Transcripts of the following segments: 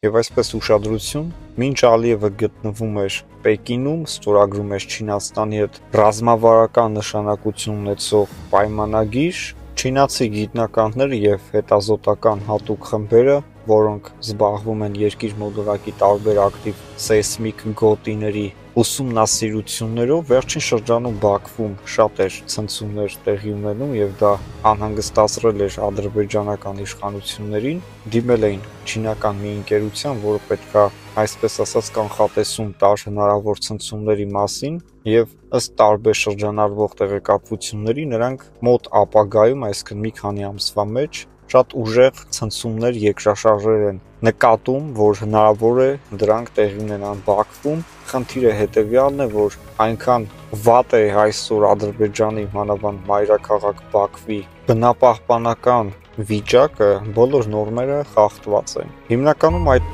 Եվ այսպես ուշադրություն, մինչ Ալիևը գտնվում էր Պեկինում, ստորագրում էր Չինաստանի հետ ռազմավարական նշանակություն ունեցող պայմանագիր, չինացի գիտնականները եւ հետազոտական հատուկ խմբերը, որոնք զբաղվում են երկիր մոլորակի տարբեր ակտիվ սեյսմիկ գոտիների ուսումնասիրություններով, վերջին շրջանում Բաքվում շատ էր ցնցումներ տեղի ունենում եւ դա անհանգստացրել էր ադրբեջանական իշխանություններին, դիմել էին չինական մի ընկերության, որը պետքա այսպես ասած կանխատեսում տար հնարավոր ցնցումների մասին եւ ըստ տարբեր շրջանառվող տեղեկատվությունների նրանք մոտ ապագայում, այսինքն մի քանի ամսվա մեջ շատ ուժեղ ցնցումներ երկրաշարժեր են նկատում, որ հնարավոր է դրանք տեղի ունենան Բաքվում։ Խնդիրը հետևյալն է, որ այնքան վատ է այսօր Ադրբեջանի մանավանդ մայրաքաղաք Բաքվի բնապահպանական վիճակը, բոլոր նորմերը խախտված են։ Հիմնականում այդ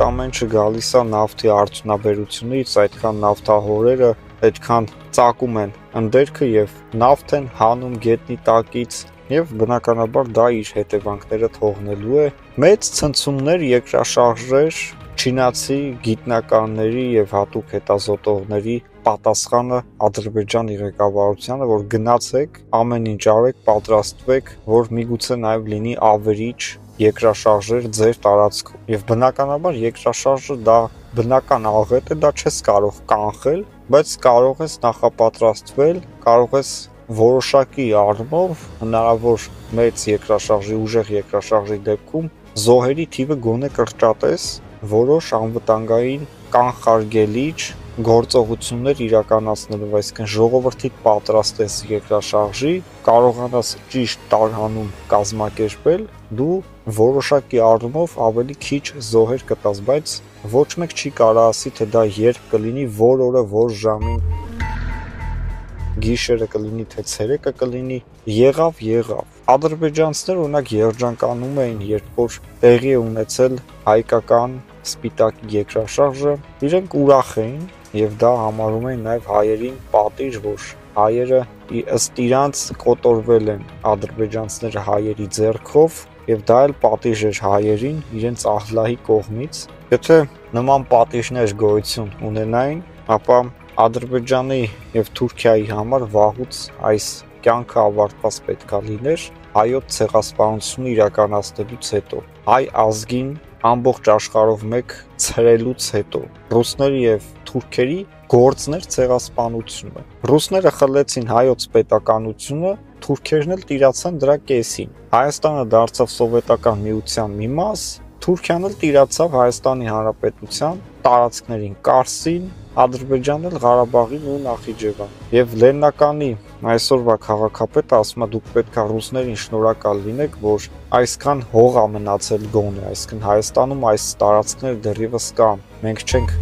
ամենը գալիս է նավթի արդյունաբերությունից, այդքան նավթահորերը այդքան ծակում են ընդերքը եւ նավթ են հանում գետնի տակից եւ բնականաբար դա իր հետևանքները թողնելու է։ Մեծ ցնցումներ, երկրաշարժեր, չինացի գիտնականների եւ հատուկ հետազոտողների պատասխանը Ադրբեջանի ղեկավարությանը, որ գնացեք, ամեն ինչ արեք, պատրաստվեք, որ միգուցե նաեւ լինի ավերիչ երկրաշարժեր ձեր տարածքում։ Եվ բնականաբար երկրաշարժը դա բնական աղետ է, դա չես կարող կանխել, բայց կարող ես նախապատրաստվել, կարող ես որոշակի առումով հնարավոր մեծ երկրաշարժի, ուժեղ երկրաշարժի դեպքում զոհերի թիվը գոնե կրճատես, որոշ անվտանգային կանխարգելիչ գործողություններ իրականացնելով, այսինքն ժողովրդիդ պատրաստես երկրաշարժի, կարողանաս ճիշտ տարհանում կազմակերպել, դու որոշակի առումով ավելի քիչ զոհեր կտաս, բայց ոչ մեկ չի կարող ասի, թե դա երբ կլինի, որ օրը, որ ժամին, գիշերը կլինի, թե ցերեկը կլինի, եղավ։ Ադրբեջանցիները օրինակ երջանկանում էին, երբ որ տեղի է ունեցել հայկական սպիտակ երկրաշարժը, իրենք ուրախ էին եւ դա համարում էին նաեւ հայերին պատիժ, որ հայերը ըստ իրանց կոտորվել են ադրբեջանցիները հայերի ձեռքով եւ դա էլ պատիժ էր հայերին իրենց ահլահի կողմից։ Եթե նման պատիժներ գոյություն ունենային, ապա Ադրբեջանի եւ Թուրքիայի համար վաղուց այս կյանքը ավարտված պետք է լիներ հայոց ցեղասպանությունը իրականացնելուց հետո, հայ ազգին ամբողջ աշխարհով մեկ ցրելուց հետո, ռուսների եւ թուրքերի գործն էր ցեղասպանությունը։ Ռուսները խլեցին հայոց պետականությունը, թուրքերն էլ տիրացան դրա կեսին։ Հայաստանը դարձավ սովետական միության մի մաս, Թուրքիան էլ տիրացավ Հայաստանի Հանրապետության տարածքներին, Կարսին, Ադրբեջանն էլ Ղարաբաղին ու Նախիջևան։ Եվ Լեննականի այսօրվա քաղաքապետը ասում է դուք պետք է ռուսներին շնորհակալ լինեք, որ այսքան հող է մնացել գոնե, այսինքն Հայաստանում այս տարածքները դեռևս կան, մենք չենք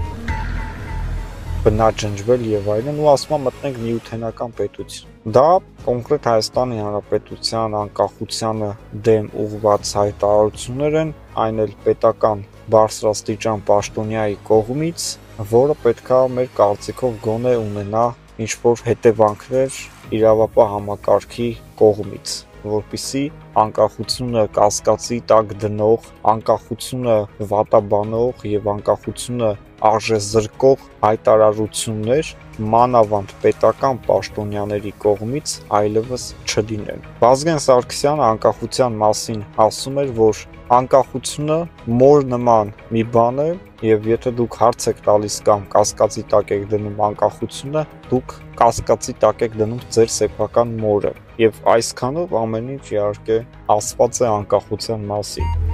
բնաջնջվել եւ այլն, ու ասում է մտնենք միութենական պետություն։ Դա կոնկրետ Հայաստանի Հանրապետության անկախությանը դեմ ուղղված հայտարարություններ են, այն էլ պետական բարձրաստիճան պաշտոնյայի կողմից, որը պետքա մեր կարծիքով գոնե ունենա ինչ-որ հետևանքներ իրավապահ համակարգի կողմից, որպեսզի անկախությունը կասկածի տակ դնող, անկախությունը վատաբանող եւ անկախությունը արժեզրկող հայտարարություններ մանավանդ պետական պաշտոնյաների կողմից այլևս չդինեն։ Վազգեն Սարգսյանը անկախության մասին ասում էր, որ անկախությունը մոր նման մի բան է եւ եթե դուք հարց եք տալիս կամ կասկածի տակ եք դնում անկախությունը, դուք կասկածի տակ եք դնում ձեր սեփական մորը։ Եվ այսքանով ամեն ինչ իհարկե ասված է անկախության մասին։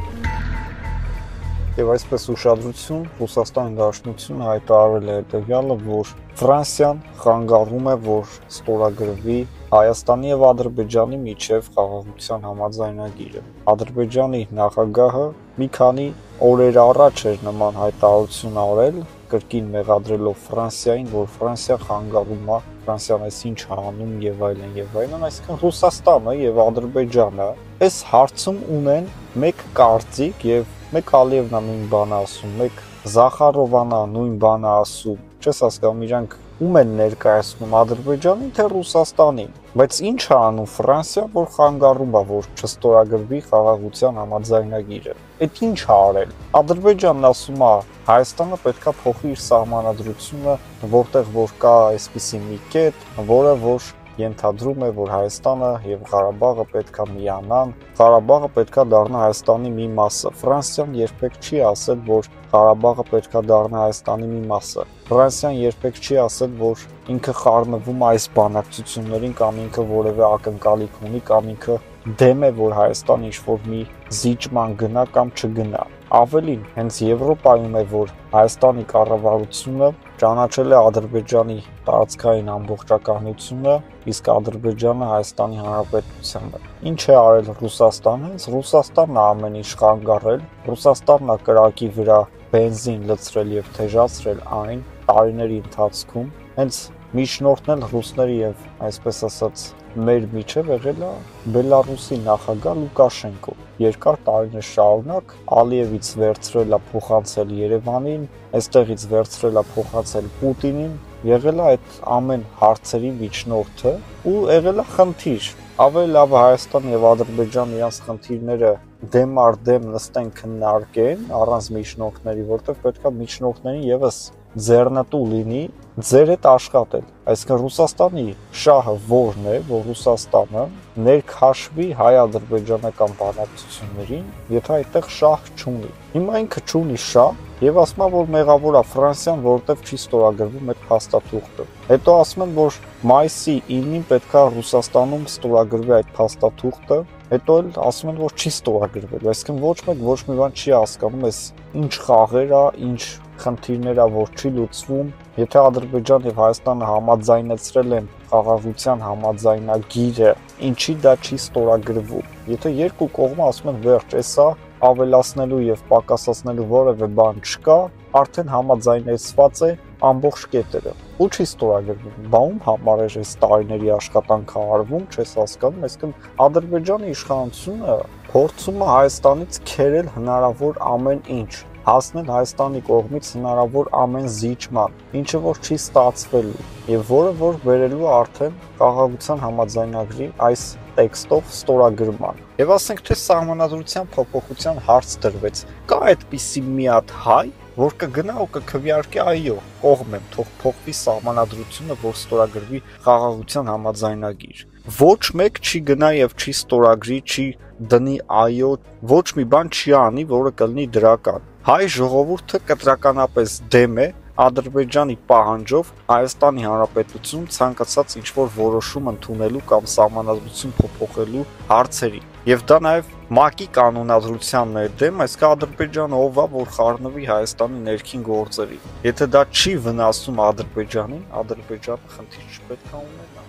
Եվ այսպես ուշադրություն, Ռուսաստանի Դաշնությունը հայտարարել է հետևյալը, որ Ֆրանսիան խանգարում է, որ ստորագրվի Հայաստանի եւ Ադրբեջանի միջև խաղաղության համաձայնագիրը։ Ադրբեջանի նախագահը մի քանի օրեր առաջ էր նման հայտարարություն արել, կրկին մեղադրելով Ֆրանսիային, որ Ֆրանսիա խանգարում է, Ֆրանսիան այս ինչ անում եւ այլն, այսինքն Ռուսաստանը եւ Ադրբեջանը այս հարցում ունեն մեկ կարծիք եւ մեկ Ալիևն նույն բանը ասում, մեկ Զախարովան նույն բանը ասում, չես հասկանում, իրանք ում են ներկայացնում Ադրբեջանին, թե Ռուսաստանին։ Բայց ինչ է անում Ֆրանսիան, որ խանգարում է, որ չստորագրվի խաղաղության համաձայնագիրը։ Այդ ինչ է արել։ Ադրբեջանն ասում է, Հայաստանը պետքա փոխի իր սահմանադրությունը, որտեղ որ կա այսպիսի մի կետ, որը որ ենթադրում է, որ Հայաստանը եւ Ղարաբաղը պետքա միանան, Ղարաբաղը պետքա դառնա Հայաստանի մի մասը։ Ֆրանսիան երբեք չի ասել, որ Ղարաբաղը պետքա դառնա Հայաստանի մի մասը։ Ֆրանսիան երբեք չի ասել, որ ինքը խառնվում է այս բանակցություններին կամ ինքը որևէ ակնկալիք ունի կամ ինքը դեմ է, որ Հայաստանը ինչ-որ մի զիջման գնա կամ չգնա։ Ավելին, հենց Եվրոպայում է, որ Հայաստանի կառավարությունը ճանաչել է Ադրբեջանի տարածքային ամբողջականությունը, իսկ Ադրբեջանը Հայաստանի Հանրապետությանը։ Ինչ է արել Ռուսաստանը? Ռուսաստանն է ամեն ինչ խանգարել, Ռուսաստանն է կրակի վրա բենզին լցրել եւ թեժացրել այն տարիների ընթացքում։ Հենց միջնորդն էլ ռուսների եւ այսպես ասած մեր միջև եղել է Բելարուսի նախագահ Լուկաշենկո։ Երկար տարիներ շարունակ Ալիևից վերցրել է փոխանցել Երևանին, այստեղից վերցրել է փոխանցել Պուտինին, եղել է այդ ամեն հարցերի միջնորդը ու եղել է խնդիր։ Ավելի լավ է Հայաստան եւ Ադրբեջան իրենց խնդիրները դեմ առ դեմ նստեն քննարկեն առանց միջնորդների, որտեղ պետքա միջնորդներին եւս ձեռնտու լինի ձեր հետ աշխատել։ Այսինքն Ռուսաստանի շահը որն է, որ Ռուսաստանը ներքաշվի հայ-ադրբեջանական բանակցություններին, եթե այդտեղ շահ չունի։ Հիմա ինքը չունի շահ եւ ասում է, որ մեղավոր է Ֆրանսիան, որովհետեւ չի ստորագրվում այդ փաստաթուղթը։ Հետո ասում են, որ մայիսի 9-ին պետքա Ռուսաստանում ստորագրվի այդ փաստաթուղթը, հետո էլ ասում են, որ չի ստորագրվել։ Այսինքն ոչ մեկ ոչ մի բան չի հասկանում, այս ինչ խաղեր է, ինչ խնդիրներ է, որ չի լուծվում։ Եթե Ադրբեջան եւ Հայաստանը համաձայնեցրել են խաղաղության համաձայնագիրը, ինչի դա չի ստորագրվում։ Եթե երկու կողմը ասում են վերջ, էսա ավելացնելու եւ պակասացնելու որևէ բան չկա, արդեն համաձայնեցված է ամբողջ կետերը։ Ու չի ստորագրվում։ Բա ում համար է այս տարիների աշխատանքը արվում, չես հասկանում, այսինքն Ադրբեջանի իշխանությունը փորձում է Հայաստանից քերել հնարավոր ամեն ինչ, հասնել Հայաստանի կողմից հնարավոր ամեն զիջման, ինչը որ չի ստացվելու եւ որը որ վերելու արդեն խաղաղության համաձայնագրի այս տեքստով ստորագրման։ Եվ ասենք թե սահմանադրության փոփոխության հարց դրվեց։ Կա այդպիսի մի հատ հայ, որ կգնա ու կքվեարկի այո, կողմ եմ, թող փոխվի սահմանադրությունը, որ ստորագրվի խաղաղության համաձայնագիր։ Ոչ մեկ չի գնա եւ չի ստորագրի, չի դնի այո, ոչ մի բան չի անի, որը կլինի դրական։ Հայ ժողովուրդը կտրականապես դեմ է Ադրբեջանի պահանջով Հայաստանի Հանրապետություն ցանկացած ինչ-որ որոշում ընդունելու կամ սահմանադրություն փոփոխելու հարցերի։ Եվ դա նաև ՄԱԿ-ի կանոնադրությանն է դեմ, այսինքն Ադրբեջանը ով է, որ խառնվի Հայաստանի ներքին գործերի։ Եթե դա չի վնասում Ադրբեջանին, Ադրբեջանը խնդիր չպետք է ունենա։